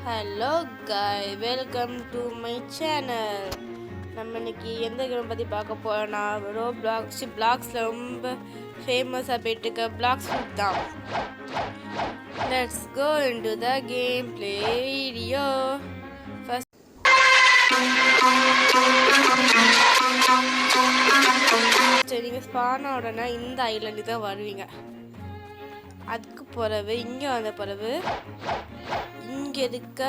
Hello காய், welcome to my channel. நம்ம இன்னைக்கு எந்த கேம் பற்றி பார்க்க போகிறோன்னா, பிளாக்ஸில் ரொம்ப ஃபேமஸாக போயிட்டுருக்க பிளாக்ஸ் தான். Let's go into the gameplay video. First நீங்கள் ஸ்பான உடனே இந்த ஐலண்டு தான் வருவீங்க. அதுக்கு பிறகு இங்கே வந்த பிறகு இங்கே இருக்க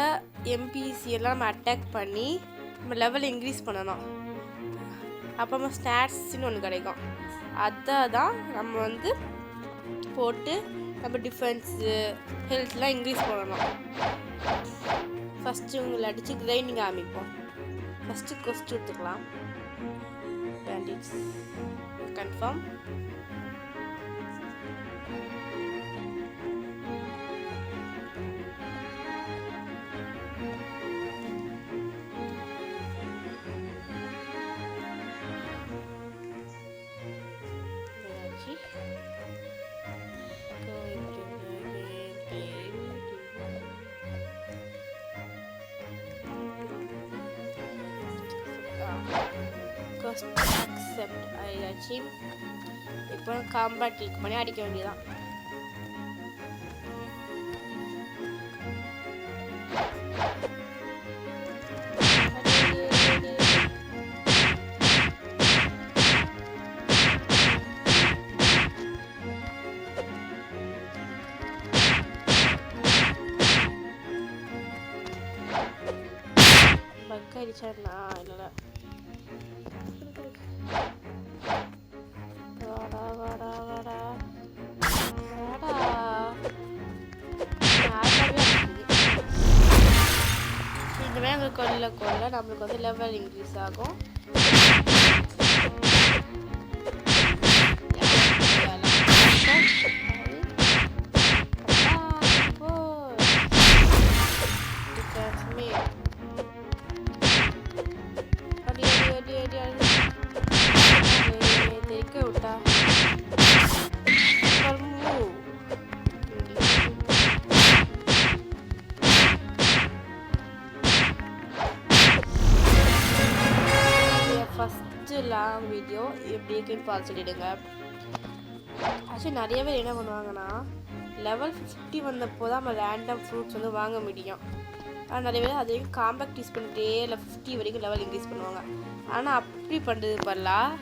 எம்பிசி எல்லாம் நம்ம அட்டாக் பண்ணி நம்ம லெவல் இன்க்ரீஸ் பண்ணணும். அப்புறமா ஸ்டாட்ஸ்ன்னு ஒன்று கிடைக்கும். அதை தான் நம்ம போட்டு நம்ம டிஃபென்ஸு ஹெல்த்லாம் இன்க்ரீஸ் பண்ணணும். ஃபஸ்ட்டு உங்களை அடித்து கிரைண்டிங் ஆரம்பிப்போம். ஃபஸ்ட்டு கொஸ்ட் எடுத்துக்கலாம். Bandits confirm. அக்செப்ட் ஆயிடுச்சு. இப்போ காம்பேட் கிளிக் பண்ணி அடிக்க வேண்டியதான். பக் அடிச்சா இல்லை. கொல்ல நம்மளுக்கு லெவல் இன்க்ரீஸ் ஆகும். விட்டா லாங் வீடியோ எப்படி இருக்குன்னு பார்த்து சொல்லிடுங்க. ஆக்சுவலி நிறைய பேர் என்ன பண்ணுவாங்கன்னா, லெவல் 50 வந்தப்போ தான் நம்ம ரேண்டம் ஃப்ரூட்ஸ் வாங்க முடியும். ஆனால் நிறைய பேர் அது வரைக்கும் காம்பேக்ட் யூஸ் பண்ணிட்டே இல்லை 50 வரைக்கும் லெவல் இன்க்ரீஸ் பண்ணுவாங்க. ஆனால் அப்படி பண்ணுறது பண்ணலாம்.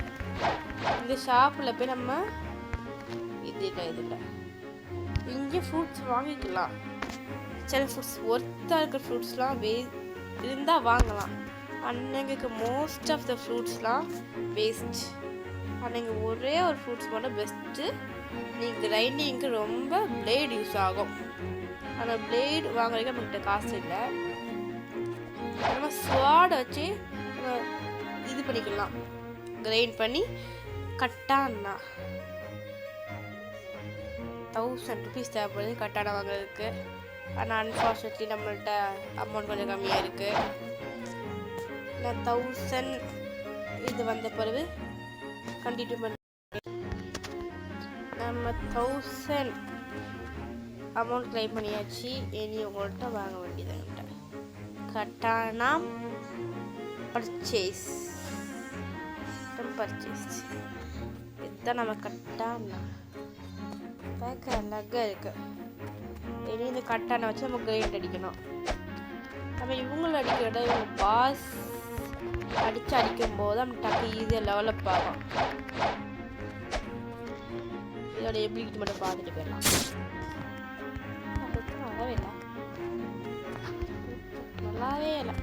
இந்த ஷாப்பில் போய் நம்ம இது இல்லை இங்கே ஃப்ரூட்ஸ் வாங்கிக்கலாம். சில ஃப்ரூட்ஸ் ஒர்த்தாக இருக்கிற ஃப்ரூட்ஸ்லாம் இருந்தால் வாங்கலாம். அன்னைக்கு மோஸ்ட் ஆஃப் த ஃப்ரூட்ஸ்லாம் வேஸ்ட். அன்னைக்கு ஒரே ஒரு ஃப்ரூட்ஸ் மட்டும் பெஸ்ட்டு. நீங்கள் கிரைண்டிங்க்கு ரொம்ப பிளேட் யூஸ் ஆகும். ஆனால் பிளேட் வாங்குறதுக்கு நம்மகிட்ட காசு இல்லை. நம்ம ஸ்வாட் வச்சு இது பண்ணிக்கலாம். கிரைண்ட் பண்ணி கட்டானா 1000 rupees தேவைப்படுது கட்டானா வாங்குறதுக்கு. ஆனால் அன்ஃபார்ச்சுனேட்லி நம்மள்கிட்ட அமௌண்ட் கொஞ்சம் கம்மியாக இருக்குது. நான் 1000 இது வந்த பிறகு கண்டினியூ பண்ண நம்ம 1000 அமௌண்ட் கிளைம் பண்ணியாச்சு. இனி உங்கள்கிட்ட வாங்க வேண்டியதுன்ட்ட கட்டானா பர்ச்சேஸ் இதுதான் நம்ம கட்டானா பேக்க அழகாக இருக்கு. இனி இந்த கட்டானை வச்சு நம்ம கிரைண்ட் அடிக்கணும். நம்ம இவங்களை அடிக்கிறத இவங்க பாஸ் அடிக்கும் போது நம்ம டக்கு ஈஸியாக டெவலப் ஆகும். இதோட எபிலிட்டி மட்டும் பார்த்துட்டு போயிடலாம். நல்லாவே இல்லை நல்லாவே இல்லை.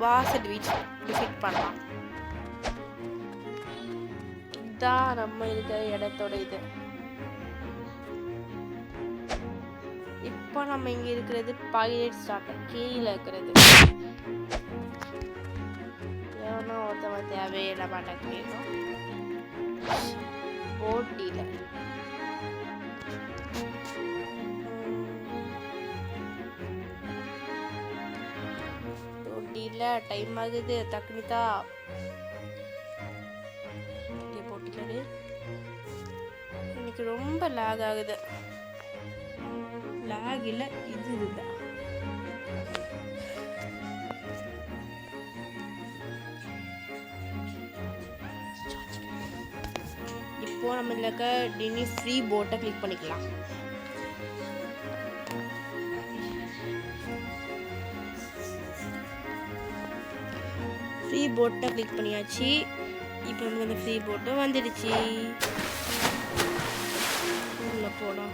பாஸ் டிஃபீட் பண்ணலாம். இதுதான் நம்ம இருக்கிற இடத்தோட இது. இப்போ நம்ம இங்க இருக்கிறது பைரேட் ஸ்டார்டர் கீழே இருக்கிறது. எவனோ ஒருத்தவன் தேவையில்லை மாட்டேன் போட்டியில் இல்லை, டைம் ஆகுது. தக்குனிதா இங்கே போட்டுக்காது. எனக்கு ரொம்ப லேக் ஆகுது. லேக் இல்லை, இது இல்லை. இப்போ நம்ம இதில் இருக்க டினி ஃப்ரீ போட்டை கிளிக் பண்ணிக்கலாம். ஃப்ரீ போட்டை கிளிக் பண்ணியாச்சு. இப்போ நமக்கு அந்த ஃப்ரீ போட்டும் வந்துடுச்சு. உள்ள போடும்.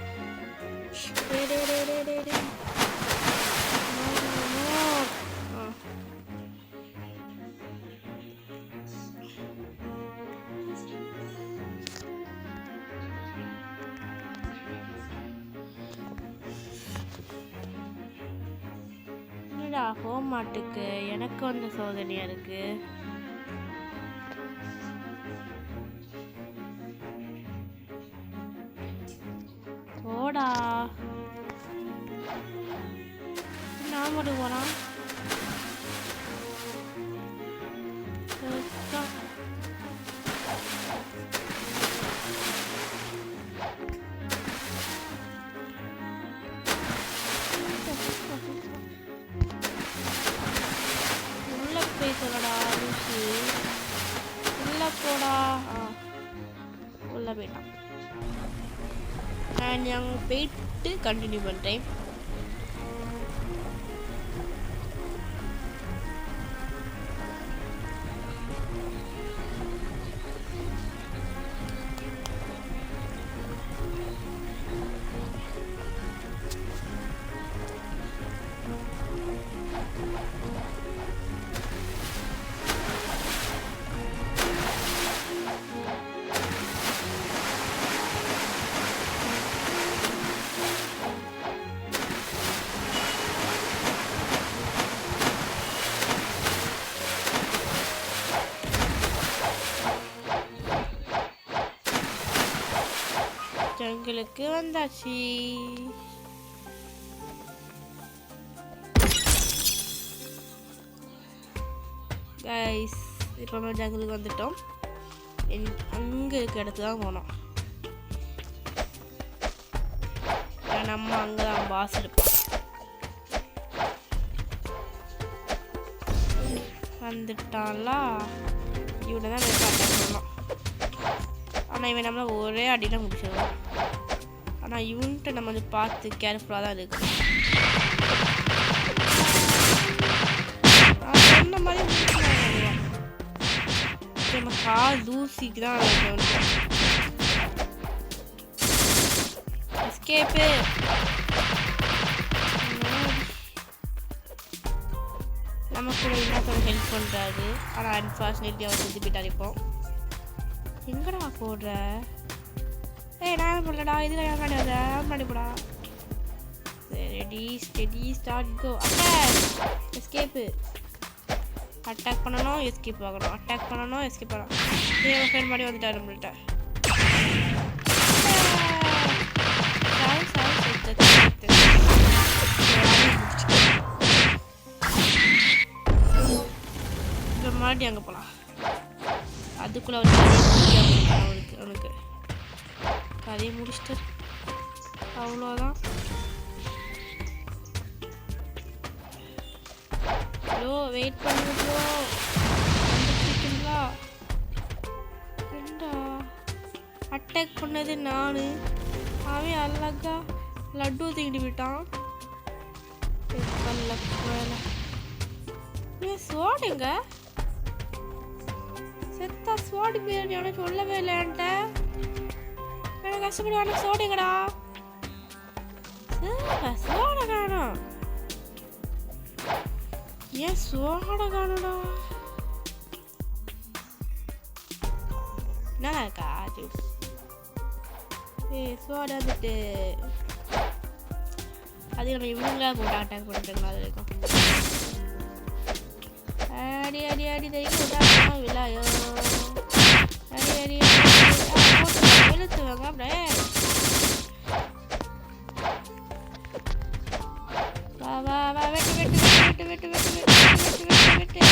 போக மாட்டுக்கு எனக்கு வந்து சோதனையா இருக்கு. போடா நான் மட்டும் போறான். போடா உள்ள போயிட்டான். நான் அங்கே போயிட்டு கண்டினியூ பண்ணுறேன். ஜங்கிளுக்கு வந்தாச்சு. கைஸ் இப்போ நம்ம ஜங்கிளுக்கு வந்துட்டோம். அங்கே இருக்க இடத்துல தான் போனோம். நம்ம அங்கே தான் பாஸ் இருப்போம். வந்துட்டான்ல, இவனை தான் பண்ணணும். ஆனால் இவன் நம்மளை ஒரே அடியில் முடிச்சிடுவான். ஆனால் இவன்ட்டு நம்ம வந்து பார்த்து கேர்ஃபுல்லாக தான் இருக்கு. சொன்ன மாதிரி நம்ம கால் தூசிக்கு தான் எஸ்கேப்பு. நம்ம கூட இன்னொருத்தவங்க ஹெல்ப் பண்ணுறாரு. ஆனால் அன்ஃபார்ச்சுனேட்லி அவர் செஞ்சு போயிட்டார். இப்போ எங்கடா போடுற? நான் பண்ணலடா, இதுல ஏன் முன்னாடி போடா. Ready steady start go. Attack escape. Attack பண்ணணும், எஸ்கேப் ஆகணும். அட்டாக் பண்ணணும், எஸ்கேப் ஆகணும். என் ஃப்ரெண்ட் மாதிரி வந்துட்டாரு நம்மள்கிட்ட. இப்போ மறுபடியும் அங்கே போகலாம். அதுக்குள்ள அவனுக்கு கதையை முடிச்சிட்டு அவ்வளோதான். ஹலோ வெயிட் பண்ணுங்க. வந்துட்டீங்களா? அட்டாக் பண்ணது நான். அவன் அழகா லட்டு தூக்கிட்டு விட்டான். சோடுங்க செத்தா சோடு பிரியாணி அவனுக்கு சொல்லவே இல்லைன்ட்ட. எனக்கு கஷ்டப்படி அவனுக்கு சோடுங்கடா. சோட காணும். ஏன் சோட காணுடா? நல்லா இருக்கா ஜூஸ்? சோட வந்துட்டு அது நம்ம இவங்களா போட்டு அட்டாக் பண்ணிட்டுங்களா? அது இருக்கும். அடி அடி அடி தைக்கும் விழாயோ. அடி அடி இழுத்துவாங்க அப்படியே. வா வா வா வெட்டு வெட்டு வெட்டு வெட்டு வெட்டு வெட்டு வெட்டு வெட்டு வெட்டு.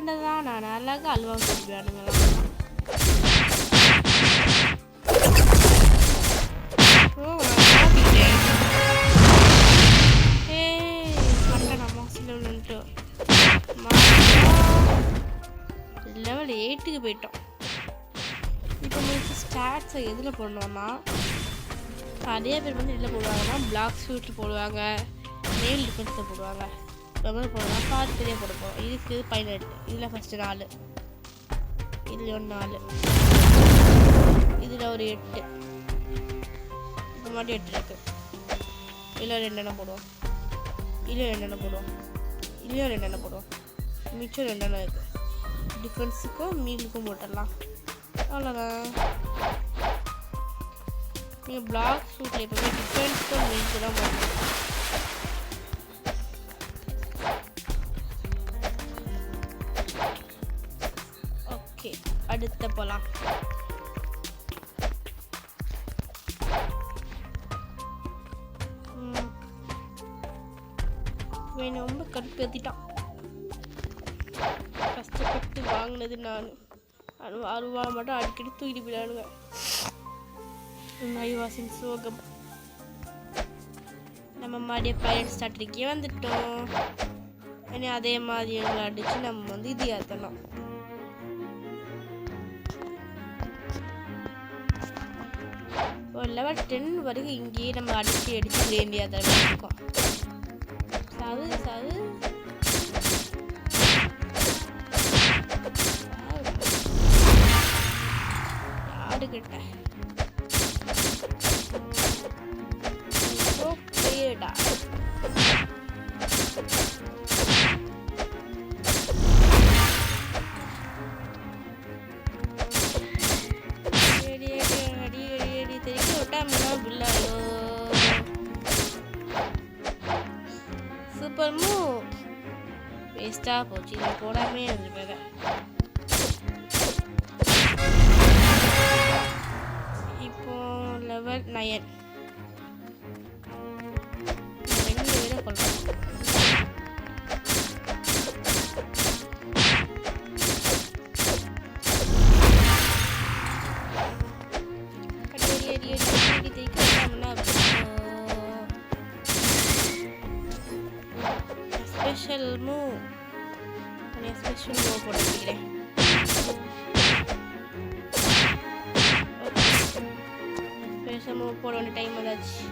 பண்ணுறதா நான் அழகாக அல்வா சொல்லுவானுங்களா. லெவல் 8க்கு போயிட்டோம். இப்போ உங்களுக்கு ஸ்டாட்ஸை எதில் போடணும்னா நிறைய பேர் வந்து எதில் போடுவாங்கன்னா பிளாக் ஸ்வீட்டில் போடுவாங்க, நெயில் டிஃபென்ஸில் போடுவாங்க. ரொம்ப போடலாம் பார்த்து பெரிய போடுவோம். இதுக்கு 18, இதில் ஃபஸ்ட்டு 4, இதில் ஒரு 4, இதில் ஒரு 8, இப்போ மட்டும் 8 இருக்குது. இதில் 2 எண்ணெய் போடுவோம், இதில் 2 எண்ணெய் போடுவோம், இதில் 2 எண்ணெய் போடுவோம். மிச்சம் 2 எண்ணெய் இருக்குது. டிஃபென்ஸுக்கும் மீலுக்கும் போட்டுடலாம். அவ்வளோதான். நீங்கள் பிளாக் சூட்டில் எப்போவுமே டிஃபென்ஸுக்கும் மீலுக்கு தான் போடணும். ஓகே, அடுத்த போகலாம். ரொம்ப கடுப்பு ஏற்றிட்டான். கஷ்டப்பட்டு வாங்கினது நான். அருவா மட்டும் அடிக்கடி தூக்கிட்டு போயிடானுங்க. ஐவாசின் சோகம். நம்ம மறுபடியும் பைலட் ஸ்டார்டருக்கே வந்துட்டோம். ஏன்னா அதே மாதிரி எங்களை அடித்து நம்ம வந்து இது ஏற்றணும். ஒரு லெவல் 10 வரைக்கும் இங்கேயே நம்ம அடித்து வேண்டிய தடவை இருக்கோம். சாவு சாவு யாருக்கிட்ட சூப்பர் மூவ். வேஸ்டா போச்சு, இதை போடாமே இருந்துருப்பாங்க. இப்போ லெவல் 9 2 பேரை கொள்றோம். ஸ்பெஷல் மூவ் போட வைக்கிறேன். ஸ்பெஷல் மூவ் போட வேண்டிய டைம் வந்தாச்சு.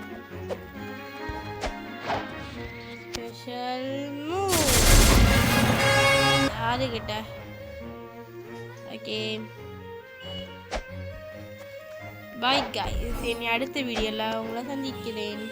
ஸ்பெஷல் மூவ் யாருக்கிட்ட? Okay, bye guys. இனி அடுத்த வீடியோவில் உங்களை சந்திக்கிறேன்.